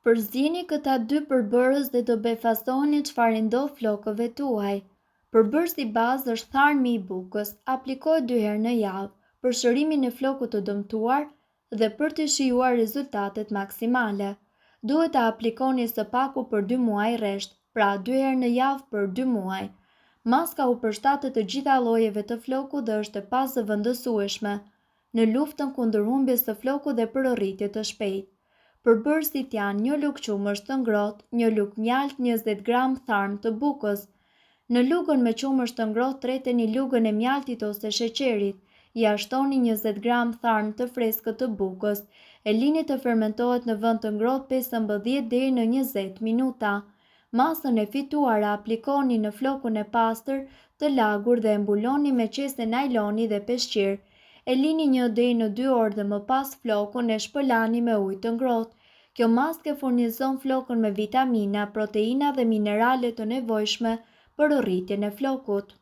Përzini këta dy përbërës dhe do befasoni çfarë ndodh flokëve tuaj. Përbërësi bazë është tharmi i bukës, aplikohet 2 herë në javë për shërimin e flokut të dëmtuar dhe për të shijuar rezultatet maksimale. Duhet ta aplikoni së paku për 2 muaj rresht, pra 2 herë në javë për 2 muaj. Maska u përshtatet të gjitha llojeve të flokut dhe është e pazëvendësueshme në luftën kundër humbjes së flokut dhe për rritje të shpejtë. Përbërësit janë 1 lugë qumësht të ngrohtë, 1 lugë mjalt, 20 gram tharm të bukës. Në lugën me qumësht të ngrohtë treteni lugën e mjaltit ose sheqerit, jashtoni 20 gram tharm të freskët të bukës, e lini të fermentohet në vend të ngrohtë 15 deri në 20 minuta. Masën e fituar aplikoni në flokun e pastër të lagur dhe e mbuloni me qese najloni dhe peshqir. E lini 1 deri në 2 orë dhe më pas flokun e shpëlani me ujë të ngrohtë. Kjo maske furnizon flokun me vitamina, proteina dhe minerale të nevojshme për rritjen e flokut.